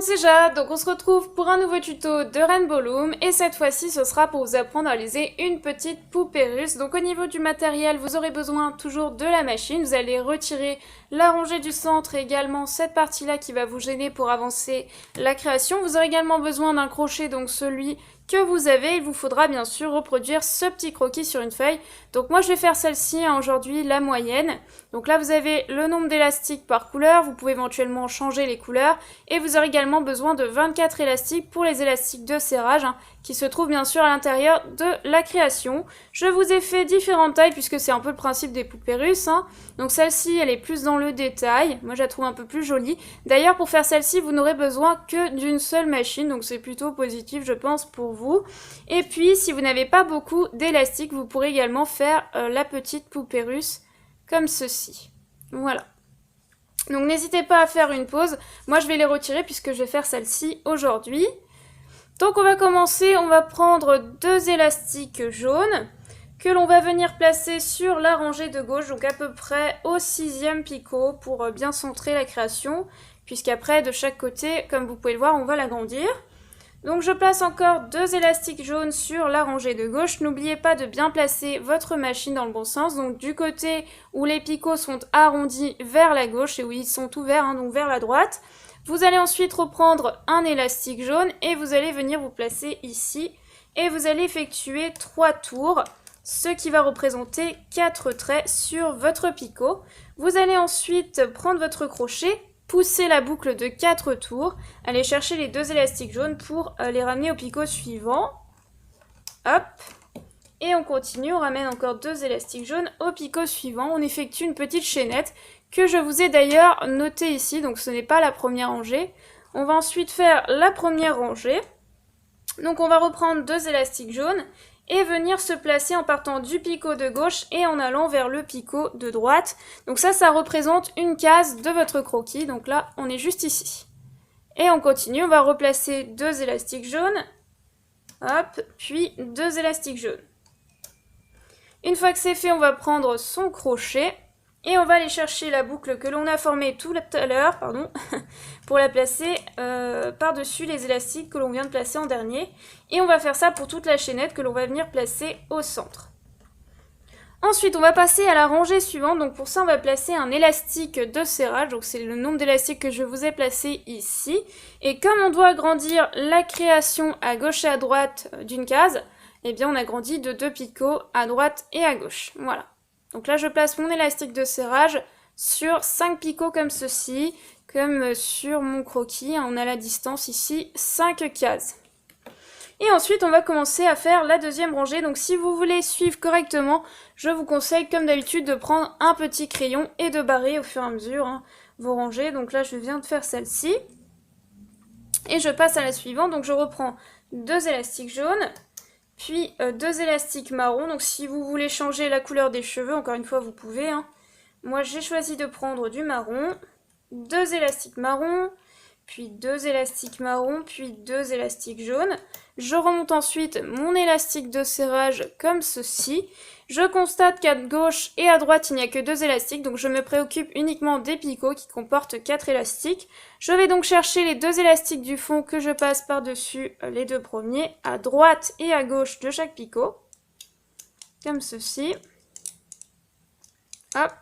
c'est Jade, donc on se retrouve pour un nouveau tuto de Rainbow Loom et cette fois-ci ce sera pour vous apprendre à réaliser une petite poupée russe. Donc au niveau du matériel, vous aurez besoin toujours de la machine, vous allez retirer la rangée du centre et également cette partie-là qui va vous gêner pour avancer la création. Vous aurez également besoin d'un crochet, donc celui que vous avez. Il vous faudra bien sûr reproduire ce petit croquis sur une feuille. Donc moi je vais faire celle-ci aujourd'hui, la moyenne. Donc là vous avez le nombre d'élastiques par couleur, vous pouvez éventuellement changer les couleurs et vous aurez également besoin de 24 élastiques pour les élastiques de serrage qui se trouvent bien sûr à l'intérieur de la création. Je vous ai fait différentes tailles puisque c'est un peu le principe des poupées russes. Donc celle-ci elle est plus dans le détail, moi je la trouve un peu plus jolie. D'ailleurs pour faire celle-ci vous n'aurez besoin que d'une seule machine, donc c'est plutôt positif je pense pour vous. Et puis si vous n'avez pas beaucoup d'élastique, vous pourrez également faire la petite poupée russe comme ceci. Voilà. Donc n'hésitez pas à faire une pause, moi je vais les retirer puisque je vais faire celle-ci aujourd'hui. Donc on va commencer, on va prendre deux élastiques jaunes que l'on va venir placer sur la rangée de gauche, donc à peu près au 6e picot pour bien centrer la création, puisqu'après de chaque côté, comme vous pouvez le voir, on va l'agrandir. Donc je place encore deux élastiques jaunes sur la rangée de gauche. N'oubliez pas de bien placer votre machine dans le bon sens. Donc du côté où les picots sont arrondis vers la gauche et où ils sont ouverts, donc vers la droite. Vous allez ensuite reprendre un élastique jaune et vous allez venir vous placer ici. Et vous allez effectuer 3 tours, ce qui va représenter 4 traits sur votre picot. Vous allez ensuite prendre votre crochet, pousser la boucle de 4 tours, aller chercher les deux élastiques jaunes pour les ramener au picot suivant. Hop. Et on continue, on ramène encore deux élastiques jaunes au picot suivant. On effectue une petite chaînette que je vous ai d'ailleurs notée ici, donc ce n'est pas la première rangée. On va ensuite faire la première rangée. Donc on va reprendre deux élastiques jaunes et venir se placer en partant du picot de gauche et en allant vers le picot de droite. Donc ça représente une case de votre croquis, donc là on est juste ici. Et on continue, on va replacer deux élastiques jaunes, hop, puis deux élastiques jaunes. Une fois que c'est fait, on va prendre son crochet et on va aller chercher la boucle que l'on a formée tout à l'heure, pour la placer par-dessus les élastiques que l'on vient de placer en dernier. Et on va faire ça pour toute la chaînette que l'on va venir placer au centre. Ensuite, on va passer à la rangée suivante. Donc pour ça, on va placer un élastique de serrage. Donc c'est le nombre d'élastiques que je vous ai placé ici. Et comme on doit agrandir la création à gauche et à droite d'une case, eh bien on agrandit de 2 picots à droite et à gauche. Voilà. Donc là, je place mon élastique de serrage sur 5 picots comme ceci, comme sur mon croquis. On a la distance ici, 5 cases. Et ensuite, on va commencer à faire la deuxième rangée. Donc si vous voulez suivre correctement, je vous conseille, comme d'habitude, de prendre un petit crayon et de barrer au fur et à mesure vos rangées. Donc là, je viens de faire celle-ci. Et je passe à la suivante. Donc je reprends deux élastiques jaunes, puis deux élastiques marrons. Donc si vous voulez changer la couleur des cheveux, encore une fois, vous pouvez. Moi, j'ai choisi de prendre du marron, deux élastiques marrons, puis deux élastiques marrons, puis deux élastiques jaunes. Je remonte ensuite mon élastique de serrage comme ceci. Je constate qu'à gauche et à droite, il n'y a que deux élastiques, donc je me préoccupe uniquement des picots qui comportent 4 élastiques. Je vais donc chercher les deux élastiques du fond que je passe par-dessus les deux premiers, à droite et à gauche de chaque picot, comme ceci. Hop.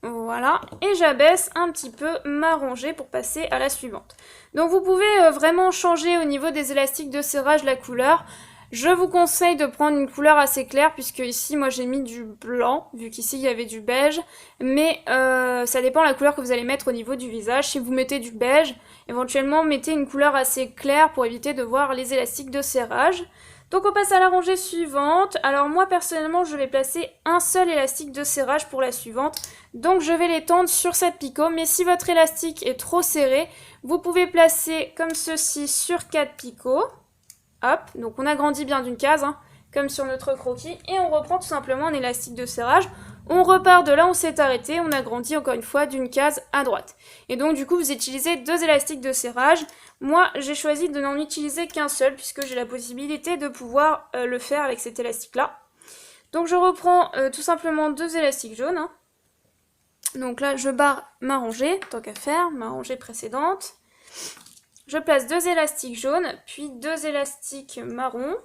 Voilà, et j'abaisse un petit peu ma rangée pour passer à la suivante. Donc vous pouvez vraiment changer au niveau des élastiques de serrage la couleur. Je vous conseille de prendre une couleur assez claire, puisque ici moi j'ai mis du blanc, vu qu'ici il y avait du beige, mais ça dépend de la couleur que vous allez mettre au niveau du visage. Si vous mettez du beige, éventuellement mettez une couleur assez claire pour éviter de voir les élastiques de serrage. Donc on passe à la rangée suivante. Alors moi personnellement je vais placer un seul élastique de serrage pour la suivante. Donc je vais l'étendre sur cette picot. Mais si votre élastique est trop serré, vous pouvez placer comme ceci sur 4 picots. Hop, donc on agrandit bien d'une case, comme sur notre croquis. Et on reprend tout simplement un élastique de serrage. On repart de là où on s'est arrêté, on agrandit encore une fois d'une case à droite. Et donc du coup vous utilisez deux élastiques de serrage. Moi j'ai choisi de n'en utiliser qu'un seul puisque j'ai la possibilité de pouvoir le faire avec cet élastique là. Donc je reprends tout simplement deux élastiques jaunes. Donc là je barre ma rangée, tant qu'à faire, ma rangée précédente. Je place 2 élastiques jaunes, puis 2 élastiques marrons,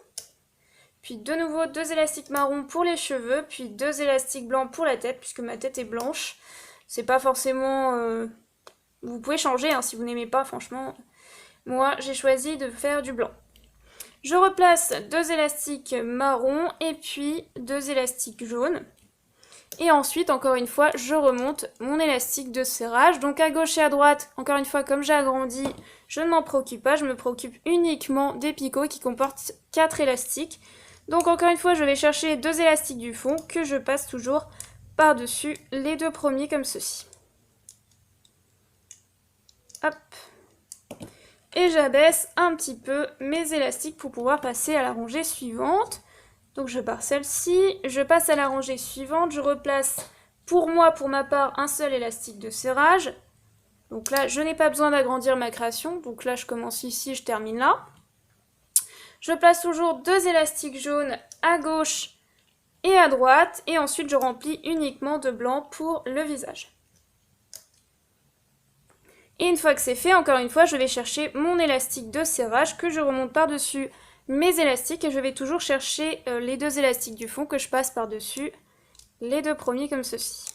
puis de nouveau 2 élastiques marrons pour les cheveux, puis 2 élastiques blancs pour la tête, puisque ma tête est blanche. C'est pas forcément... Vous pouvez changer hein, si vous n'aimez pas, franchement. Moi, j'ai choisi de faire du blanc. Je replace 2 élastiques marrons et puis 2 élastiques jaunes. Et ensuite, encore une fois, je remonte mon élastique de serrage. Donc à gauche et à droite, encore une fois, comme j'ai agrandi, je ne m'en préoccupe pas. Je me préoccupe uniquement des picots qui comportent 4 élastiques. Donc encore une fois, je vais chercher 2 élastiques du fond que je passe toujours par-dessus les 2 premiers comme ceci. Hop. Et j'abaisse un petit peu mes élastiques pour pouvoir passer à la rangée suivante. Donc je pars celle-ci, je passe à la rangée suivante, je replace pour moi, pour ma part, un seul élastique de serrage. Donc là, je n'ai pas besoin d'agrandir ma création, donc là je commence ici, je termine là. Je place toujours 2 élastiques jaunes à gauche et à droite, et ensuite je remplis uniquement de blanc pour le visage. Et une fois que c'est fait, encore une fois, je vais chercher mon élastique de serrage que je remonte par-dessus mes élastiques et je vais toujours chercher les 2 élastiques du fond que je passe par-dessus les 2 premiers comme ceci.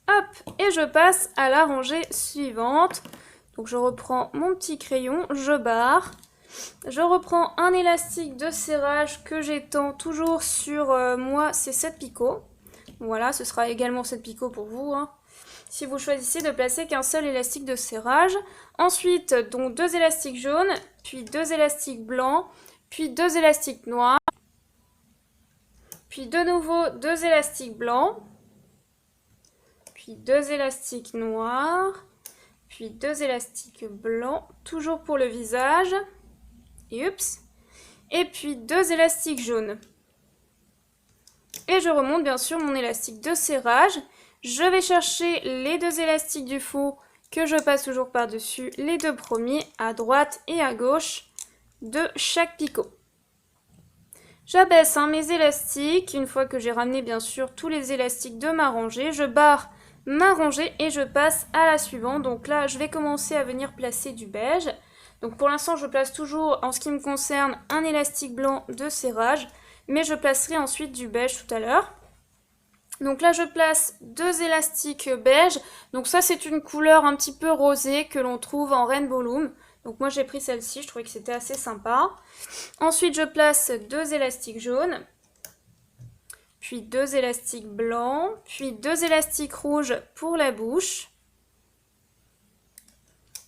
Hop, et je passe à la rangée suivante. Donc je reprends mon petit crayon, je barre. Je reprends un élastique de serrage que j'étends toujours sur moi, c'est 7 picots. Voilà, ce sera également 7 picots pour vous, hein, si vous choisissez de placer qu'un seul élastique de serrage. Ensuite, donc 2 élastiques jaunes, puis 2 élastiques blancs, puis 2 élastiques noirs, puis de nouveau 2 élastiques blancs, puis 2 élastiques noirs, puis 2 élastiques blancs, toujours pour le visage. Et oups. Et puis 2 élastiques jaunes. Et je remonte bien sûr mon élastique de serrage. Je vais chercher les 2 élastiques du fond que je passe toujours par-dessus les 2 premiers à droite et à gauche de chaque picot. J'abaisse mes élastiques. Une fois que j'ai ramené bien sûr tous les élastiques de ma rangée, je barre ma rangée et je passe à la suivante. Donc là, je vais commencer à venir placer du beige. Donc pour l'instant, je place toujours, en ce qui me concerne, un élastique blanc de serrage, mais je placerai ensuite du beige tout à l'heure. Donc là, je place 2 élastiques beige. Donc ça, c'est une couleur un petit peu rosée que l'on trouve en Rainbow Loom. Donc moi, j'ai pris celle-ci, je trouvais que c'était assez sympa. Ensuite, je place 2 élastiques jaunes, puis 2 élastiques blancs, puis 2 élastiques rouges pour la bouche,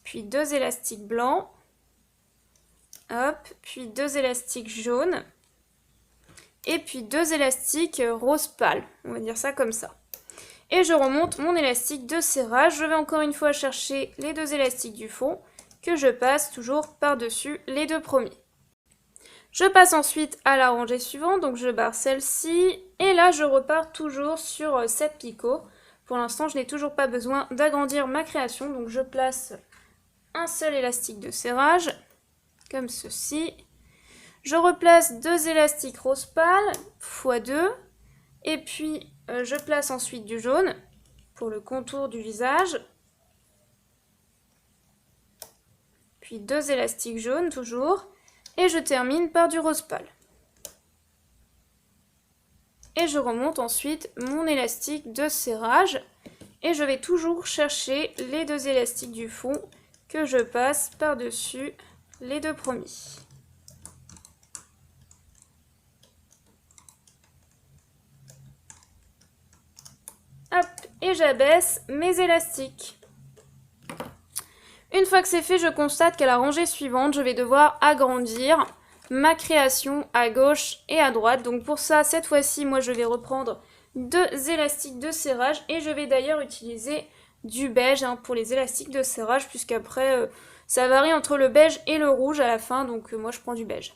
puis 2 élastiques blancs. Hop, puis 2 élastiques jaunes. Et puis 2 élastiques rose pâle. On va dire ça comme ça. Et je remonte mon élastique de serrage. Je vais encore une fois chercher les 2 élastiques du fond que je passe toujours par-dessus les 2 premiers. Je passe ensuite à la rangée suivante. Donc je barre celle-ci. Et là, je repars toujours sur 7 picots. Pour l'instant, je n'ai toujours pas besoin d'agrandir ma création. Donc je place un seul élastique de serrage. Comme ceci. Je replace 2 élastiques rose pâle x 2. Et puis, je place ensuite du jaune pour le contour du visage. Puis 2 élastiques jaunes toujours. Et je termine par du rose pâle. Et je remonte ensuite mon élastique de serrage. Et je vais toujours chercher les 2 élastiques du fond que je passe par-dessus les 2 premiers. Hop, et j'abaisse mes élastiques. Une fois que c'est fait, je constate qu'à la rangée suivante, je vais devoir agrandir ma création à gauche et à droite. Donc pour ça, cette fois-ci, moi je vais reprendre 2 élastiques de serrage et je vais d'ailleurs utiliser du beige pour les élastiques de serrage, puisqu'après ça varie entre le beige et le rouge à la fin, donc moi je prends du beige.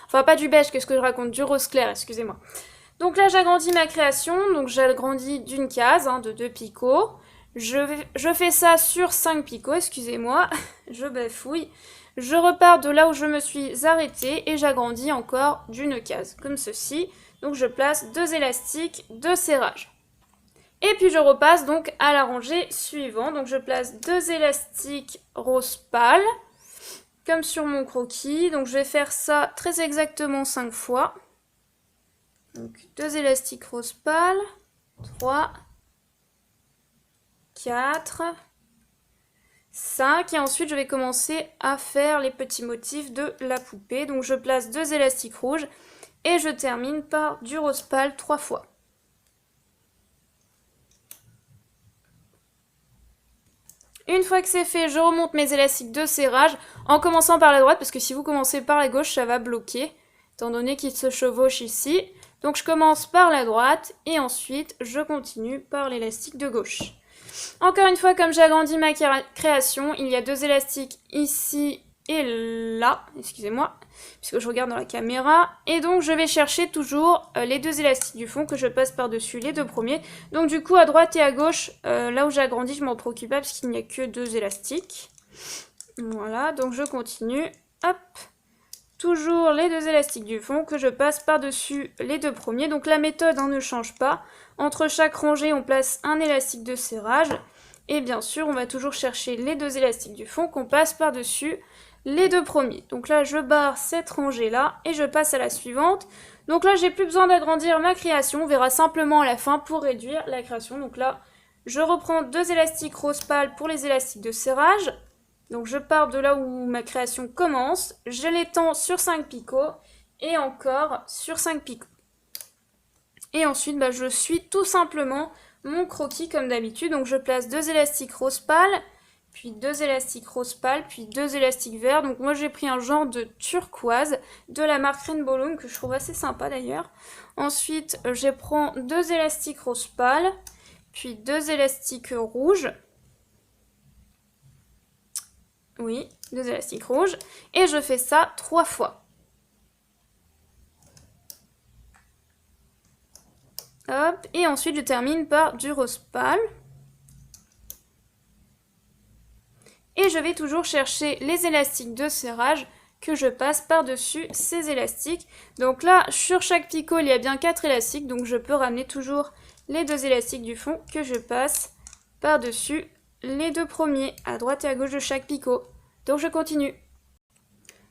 Enfin pas du beige, qu'est-ce que je raconte, du rose clair, excusez-moi. Donc là j'agrandis ma création, donc j'agrandis d'une case, de 2 picots. Je fais ça sur 5 picots, excusez-moi, je bafouille. Je repars de là où je me suis arrêtée et j'agrandis encore d'une case, comme ceci. Donc je place 2 élastiques de serrage. Et puis je repasse donc à la rangée suivante. Donc je place 2 élastiques rose pâle, comme sur mon croquis. Donc je vais faire ça très exactement 5 fois. Donc 2 élastiques rose pâle, 3, 4, 5. Et ensuite je vais commencer à faire les petits motifs de la poupée. Donc je place 2 élastiques rouges et je termine par du rose pâle 3 fois. Une fois que c'est fait, je remonte mes élastiques de serrage en commençant par la droite parce que si vous commencez par la gauche, ça va bloquer étant donné qu'il se chevauche ici. Donc je commence par la droite et ensuite je continue par l'élastique de gauche. Encore une fois, comme j'ai agrandi ma création, il y a 2 élastiques ici et là, excusez-moi, puisque je regarde dans la caméra. Et donc je vais chercher toujours les 2 élastiques du fond que je passe par-dessus les 2 premiers. Donc du coup à droite et à gauche, là où j'ai agrandi, je m'en préoccupe pas parce qu'il n'y a que 2 élastiques. Voilà, donc je continue, hop. Toujours les 2 élastiques du fond que je passe par-dessus les 2 premiers. Donc la méthode ne change pas. Entre chaque rangée, on place un élastique de serrage. Et bien sûr, on va toujours chercher les 2 élastiques du fond qu'on passe par-dessus les 2 premiers. Donc là, je barre cette rangée-là et je passe à la suivante. Donc là, j'ai plus besoin d'agrandir ma création. On verra simplement à la fin pour réduire la création. Donc là, je reprends 2 élastiques rose pâle pour les élastiques de serrage. Donc je pars de là où ma création commence, je l'étends sur 5 picots et encore sur 5 picots. Et ensuite je suis tout simplement mon croquis comme d'habitude. Donc je place 2 élastiques rose pâle, puis 2 élastiques rose pâle, puis 2 élastiques verts. Donc moi j'ai pris un genre de turquoise de la marque Rainbow Loom que je trouve assez sympa d'ailleurs. Ensuite je prends 2 élastiques rose pâle, puis 2 élastiques rouges. Oui, 2 élastiques rouges. Et je fais ça 3 fois. Hop, et ensuite je termine par du rose pâle. Et je vais toujours chercher les élastiques de serrage que je passe par-dessus ces élastiques. Donc là, sur chaque picot, il y a bien 4 élastiques. Donc je peux ramener toujours les 2 élastiques du fond que je passe par-dessus les 2 premiers, à droite et à gauche de chaque picot. Donc je continue.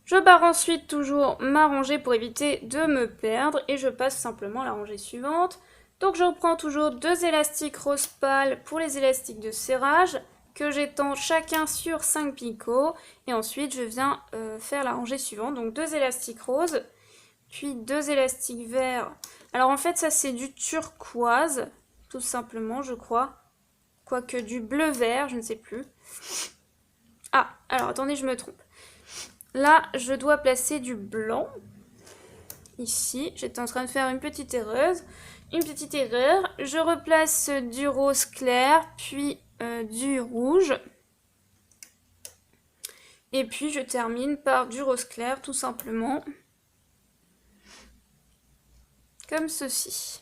Je barre ensuite toujours ma rangée pour éviter de me perdre et je passe simplement à la rangée suivante. Donc je reprends toujours 2 élastiques rose pâle pour les élastiques de serrage que j'étends chacun sur 5 picots et ensuite je viens faire la rangée suivante. Donc 2 élastiques roses, puis 2 élastiques verts. Alors en fait ça c'est du turquoise, tout simplement je crois, quoique du bleu vert, je ne sais plus. Ah, alors attendez, je me trompe. Là, je dois placer du blanc. Ici, j'étais en train de faire une petite erreur. Je replace du rose clair, puis du rouge. Et puis, je termine par du rose clair, tout simplement. Comme ceci.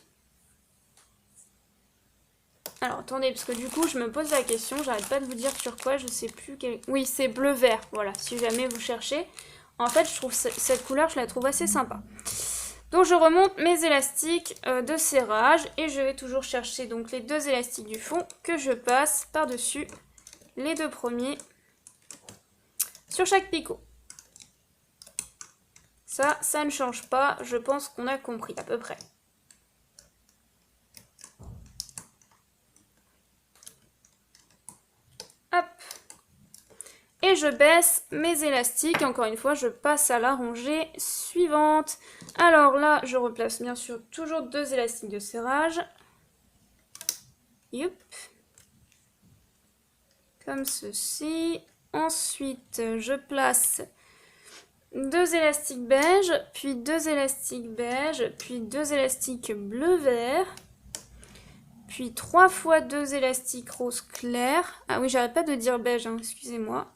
Alors, attendez, parce que du coup, je me pose la question, j'arrête pas de vous dire sur quoi, je sais plus quel... Oui, c'est bleu-vert, voilà, si jamais vous cherchez. En fait, je trouve cette couleur, je la trouve assez sympa. Donc, je remonte mes élastiques de serrage et je vais toujours chercher donc les 2 élastiques du fond que je passe par-dessus les 2 premiers sur chaque picot. Ça ne change pas, je pense qu'on a compris à peu près. Hop. Et je baisse mes élastiques. Encore une fois, je passe à la rangée suivante. Alors là, je replace bien sûr toujours 2 élastiques de serrage. Youp. Comme ceci. Ensuite, je place 2 élastiques beige, puis 2 élastiques beige, puis 2 élastiques bleu-vert. Puis 3 fois 2 élastiques rose clair. Ah oui, j'arrête pas de dire beige, hein, excusez-moi.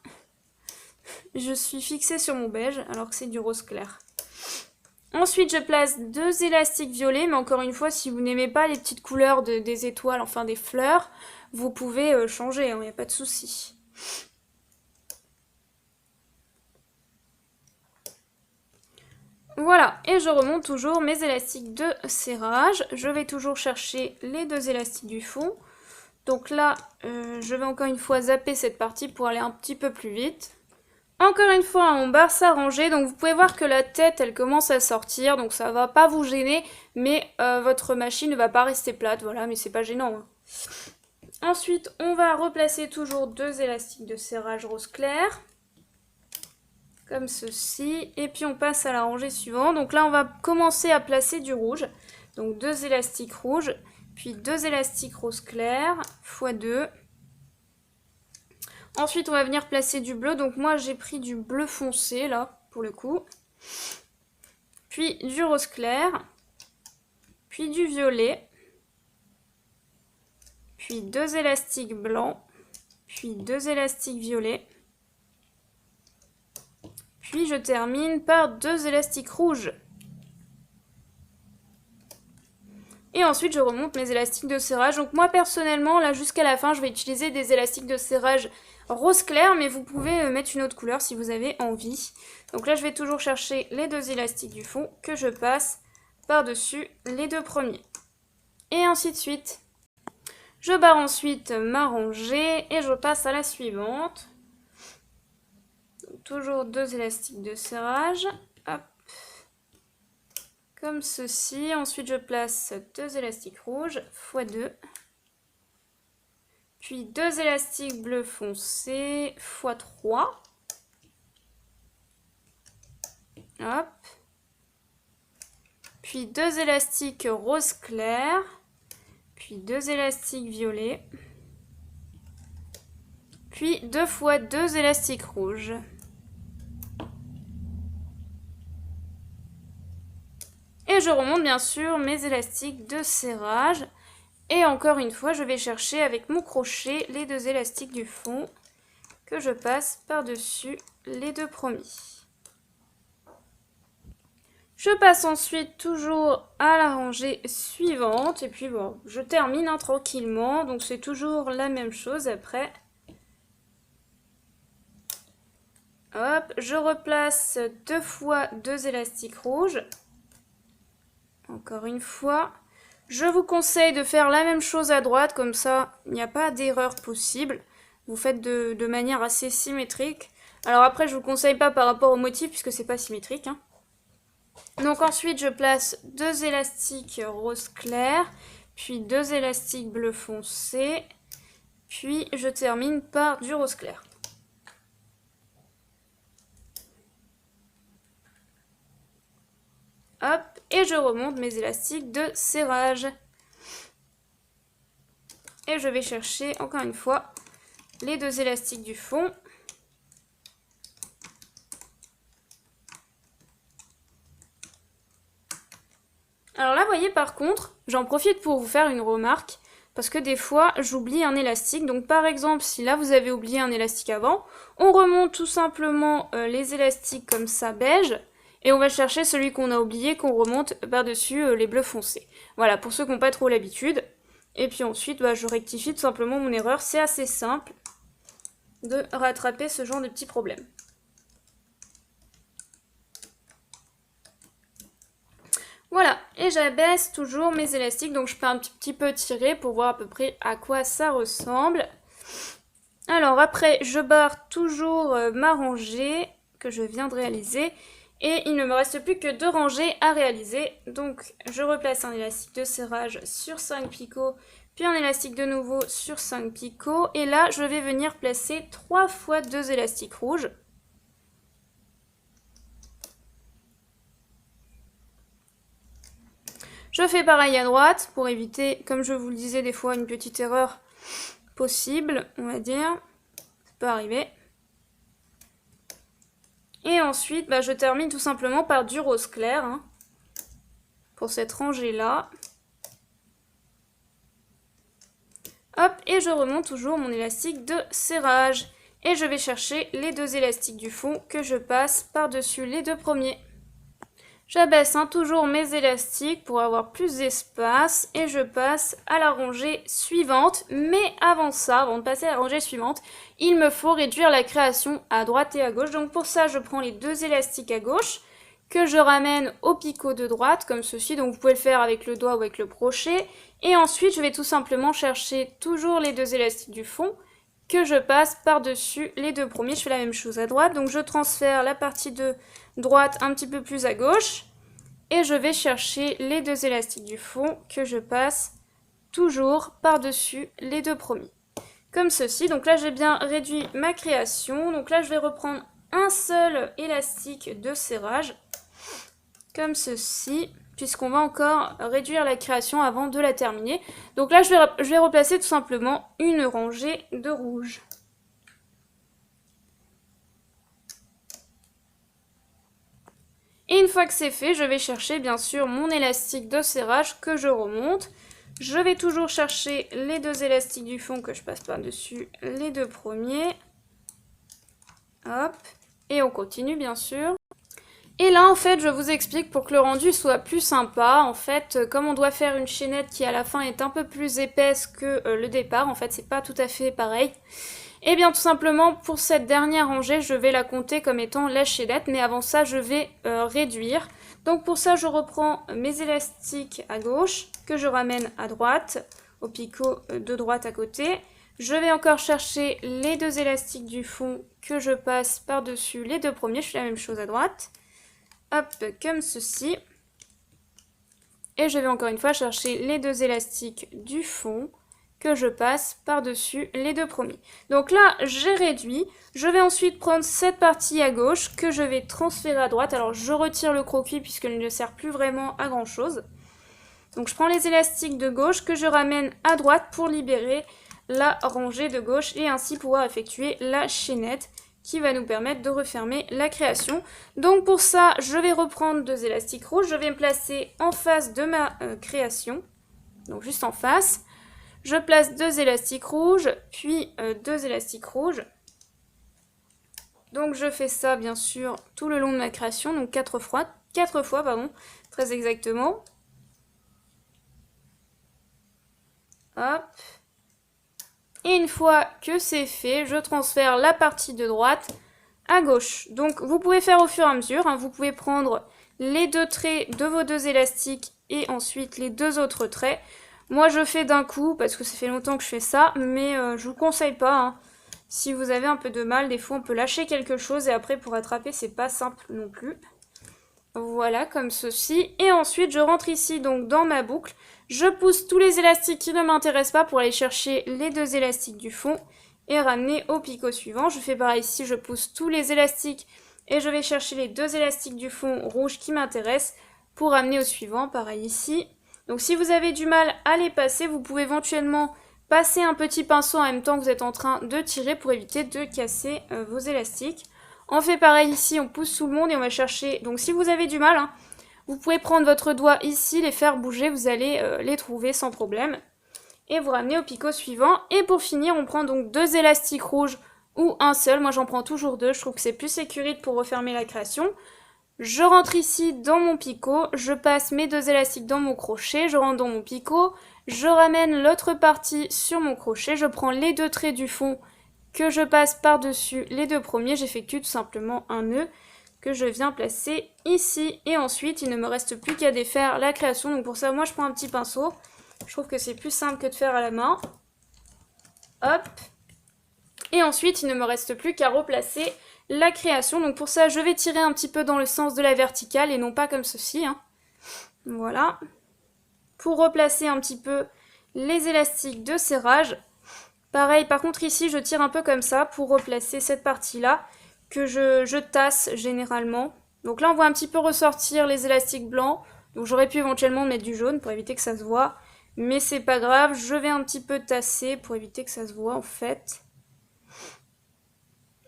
Je suis fixée sur mon beige alors que c'est du rose clair. Ensuite, je place 2 élastiques violets, mais encore une fois, si vous n'aimez pas les petites couleurs des étoiles, enfin des fleurs, vous pouvez changer, il n'y a pas de souci. Voilà, et je remonte toujours mes élastiques de serrage. Je vais toujours chercher les 2 élastiques du fond. Donc là, je vais encore une fois zapper cette partie pour aller un petit peu plus vite. Encore une fois, on va s'arranger. Donc vous pouvez voir que la tête, elle commence à sortir. Donc ça va pas vous gêner, mais votre machine ne va pas rester plate. Voilà, mais c'est pas gênant, hein. Ensuite, on va replacer toujours 2 élastiques de serrage rose clair. Comme ceci, et puis on passe à la rangée suivante. Donc là on va commencer à placer du rouge, donc 2 élastiques rouges, puis 2 élastiques rose clair, x 2. Ensuite on va venir placer du bleu, donc moi j'ai pris du bleu foncé là, pour le coup. Puis du rose clair, puis du violet, puis 2 élastiques blancs, puis 2 élastiques violets. Puis je termine par 2 élastiques rouges. Et ensuite je remonte mes élastiques de serrage. Donc moi personnellement, là jusqu'à la fin, je vais utiliser des élastiques de serrage rose clair, mais vous pouvez mettre une autre couleur si vous avez envie. Donc là je vais toujours chercher les 2 élastiques du fond que je passe par-dessus les 2 premiers. Et ainsi de suite. Je barre ensuite ma rangée et je passe à la suivante. Toujours 2 élastiques de serrage, hop, comme ceci. Ensuite je place 2 élastiques rouges x 2, puis 2 élastiques bleu foncé x 3, hop, puis 2 élastiques rose clair, puis 2 élastiques violets, puis 2 fois 2 élastiques rouges. Et je remonte bien sûr mes élastiques de serrage. Et encore une fois, je vais chercher avec mon crochet les 2 élastiques du fond que je passe par-dessus les 2 premiers. Je passe ensuite toujours à la rangée suivante. Et puis bon, je termine tranquillement. Donc c'est toujours la même chose après. Hop, je replace 2 fois 2 élastiques rouges. Encore une fois, je vous conseille de faire la même chose à droite, comme ça il n'y a pas d'erreur possible. Vous faites de manière assez symétrique. Alors après je vous conseille pas par rapport au motif puisque c'est pas symétrique, hein. Donc ensuite je place 2 élastiques rose clair, puis 2 élastiques bleu foncé, puis je termine par du rose clair. Hop, et je remonte mes élastiques de serrage. Et je vais chercher encore une fois les 2 élastiques du fond. Alors là, vous voyez, par contre, j'en profite pour vous faire une remarque, parce que des fois, j'oublie un élastique. Donc par exemple, si là vous avez oublié un élastique avant, on remonte tout simplement les élastiques comme ça, beige, et on va chercher celui qu'on a oublié, qu'on remonte par-dessus les bleus foncés. Voilà, pour ceux qui n'ont pas trop l'habitude. Et puis ensuite, je rectifie tout simplement mon erreur. C'est assez simple de rattraper ce genre de petits problèmes. Voilà, et j'abaisse toujours mes élastiques, donc je peux un petit peu tirer pour voir à peu près à quoi ça ressemble. Alors après, je barre toujours ma rangée que je viens de réaliser. Et il ne me reste plus que 2 rangées à réaliser. Donc je replace un élastique de serrage sur 5 picots, puis un élastique de nouveau sur 5 picots. Et là, je vais venir placer 3 fois 2 élastiques rouges. Je fais pareil à droite pour éviter, comme je vous le disais, des fois une petite erreur possible, on va dire. Ça peut arriver. Et ensuite, je termine tout simplement par du rose clair, hein, pour cette rangée-là. Hop, et je remonte toujours mon élastique de serrage. Et je vais chercher les 2 élastiques du fond que je passe par-dessus les 2 premiers. J'abaisse toujours mes élastiques pour avoir plus d'espace et je passe à la rangée suivante. Mais avant ça, avant de passer à la rangée suivante, il me faut réduire la création à droite et à gauche. Donc pour ça, je prends les 2 élastiques à gauche que je ramène au picot de droite, comme ceci. Donc vous pouvez le faire avec le doigt ou avec le crochet. Et ensuite, je vais tout simplement chercher toujours les deux élastiques du fond, que je passe par-dessus les deux premiers. Je fais la même chose à droite. Donc je transfère la partie de droite un petit peu plus à gauche. Et je vais chercher les deux élastiques du fond, que je passe toujours par-dessus les deux premiers. Comme ceci. Donc là, j'ai bien réduit ma création. Donc là, je vais reprendre un seul élastique de serrage, comme ceci, puisqu'on va encore réduire la création avant de la terminer. Donc là, je vais replacer tout simplement une rangée de rouge. Et une fois que c'est fait, je vais chercher bien sûr mon élastique de serrage que je remonte. Je vais toujours chercher les deux élastiques du fond que je passe par-dessus les deux premiers. Hop. Et on continue bien sûr. Et là en fait je vous explique pour que le rendu soit plus sympa. En fait comme on doit faire une chaînette qui à la fin est un peu plus épaisse que le départ, en fait c'est pas tout à fait pareil. Et bien tout simplement pour cette dernière rangée je vais la compter comme étant la chaînette, mais avant ça je vais réduire. Donc pour ça je reprends mes élastiques à gauche que je ramène à droite, au picot de droite à côté. Je vais encore chercher les deux élastiques du fond que je passe par-dessus les deux premiers. Je fais la même chose à droite. Hop, comme ceci. Et je vais encore une fois chercher les deux élastiques du fond que je passe par-dessus les deux premiers. Donc là, j'ai réduit. Je vais ensuite prendre cette partie à gauche que je vais transférer à droite. Alors, je retire le croquis puisqu'il ne sert plus vraiment à grand-chose. Donc, je prends les élastiques de gauche que je ramène à droite pour libérer la rangée de gauche et ainsi pouvoir effectuer la chaînette qui va nous permettre de refermer la création. Donc pour ça, je vais reprendre deux élastiques rouges, je vais me placer en face de ma création, donc juste en face. Je place deux élastiques rouges, puis deux élastiques rouges. Donc je fais ça bien sûr tout le long de ma création, donc 4 fois, très exactement. Hop. Et une fois que c'est fait, je transfère la partie de droite à gauche. Donc vous pouvez faire au fur et à mesure, hein. Vous pouvez prendre les deux traits de vos deux élastiques et ensuite les deux autres traits. Moi je fais d'un coup parce que ça fait longtemps que je fais ça, mais je vous conseille pas, hein. Si vous avez un peu de mal, des fois on peut lâcher quelque chose et après pour attraper c'est pas simple non plus. Voilà, comme ceci. Et ensuite, je rentre ici donc dans ma boucle. Je pousse tous les élastiques qui ne m'intéressent pas pour aller chercher les deux élastiques du fond et ramener au picot suivant. Je fais pareil ici, je pousse tous les élastiques et je vais chercher les deux élastiques du fond rouge qui m'intéressent pour ramener au suivant. Pareil ici. Donc si vous avez du mal à les passer, vous pouvez éventuellement passer un petit pinceau en même temps que vous êtes en train de tirer pour éviter de casser vos élastiques. On fait pareil ici, on pousse tout le monde et on va chercher. Donc si vous avez du mal, hein, vous pouvez prendre votre doigt ici, les faire bouger, vous allez les trouver sans problème. Et vous ramenez au picot suivant. Et pour finir, on prend donc deux élastiques rouges ou un seul. Moi j'en prends toujours deux, je trouve que c'est plus sécuritaire pour refermer la création. Je rentre ici dans mon picot, je passe mes deux élastiques dans mon crochet, je rentre dans mon picot, je ramène l'autre partie sur mon crochet, je prends les deux traits du fond que je passe par-dessus les deux premiers, j'effectue tout simplement un nœud que je viens placer ici. Et ensuite, il ne me reste plus qu'à défaire la création. Donc pour ça, moi, je prends un petit pinceau. Je trouve que c'est plus simple que de faire à la main. Hop. Et ensuite, il ne me reste plus qu'à replacer la création. Donc pour ça, je vais tirer un petit peu dans le sens de la verticale et non pas comme ceci, hein. Voilà. Pour replacer un petit peu les élastiques de serrage. Pareil, par contre ici je tire un peu comme ça pour replacer cette partie-là que je tasse généralement. Donc là on voit un petit peu ressortir les élastiques blancs. Donc j'aurais pu éventuellement mettre du jaune pour éviter que ça se voit. Mais c'est pas grave, je vais un petit peu tasser pour éviter que ça se voit en fait.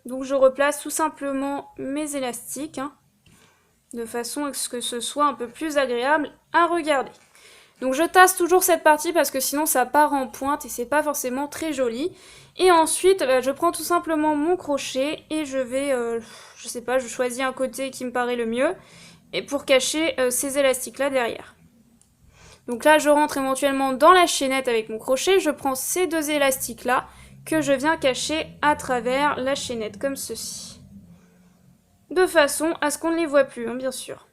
Donc je replace tout simplement mes élastiques, hein, de façon à ce que ce soit un peu plus agréable à regarder. Donc je tasse toujours cette partie parce que sinon ça part en pointe et c'est pas forcément très joli. Et ensuite je prends tout simplement mon crochet et je vais, je sais pas, je choisis un côté qui me paraît le mieux. Et pour cacher ces élastiques là derrière. Donc là je rentre éventuellement dans la chaînette avec mon crochet, je prends ces deux élastiques là que je viens cacher à travers la chaînette comme ceci. De façon à ce qu'on ne les voit plus, hein, bien sûr.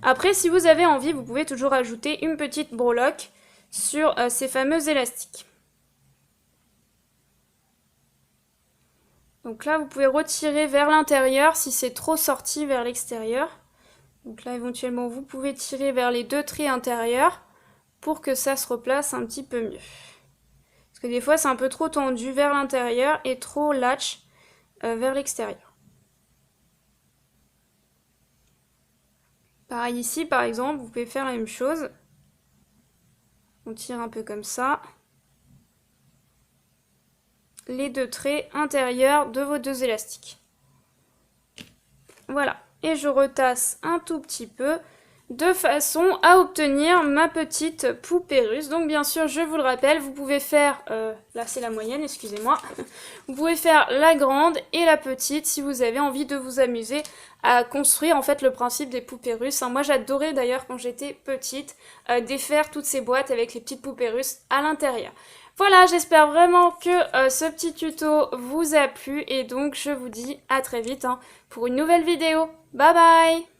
Après, si vous avez envie, vous pouvez toujours ajouter une petite breloque sur ces fameux élastiques. Donc là, vous pouvez retirer vers l'intérieur si c'est trop sorti vers l'extérieur. Donc là, éventuellement, vous pouvez tirer vers les 2 traits intérieurs pour que ça se replace un petit peu mieux. Parce que des fois, c'est un peu trop tendu vers l'intérieur et trop latch vers l'extérieur. Pareil ici, par exemple, vous pouvez faire la même chose. On tire un peu comme ça. Les 2 traits intérieurs de vos 2 élastiques. Voilà. Et je retasse un tout petit peu de façon à obtenir ma petite poupée russe. Donc bien sûr, je vous le rappelle, vous pouvez faire, là c'est la moyenne, excusez-moi, vous pouvez faire la grande et la petite si vous avez envie de vous amuser à construire en fait le principe des poupées russes. Moi j'adorais d'ailleurs quand j'étais petite défaire toutes ces boîtes avec les petites poupées russes à l'intérieur. Voilà, j'espère vraiment que ce petit tuto vous a plu et donc je vous dis à très vite pour une nouvelle vidéo. Bye bye!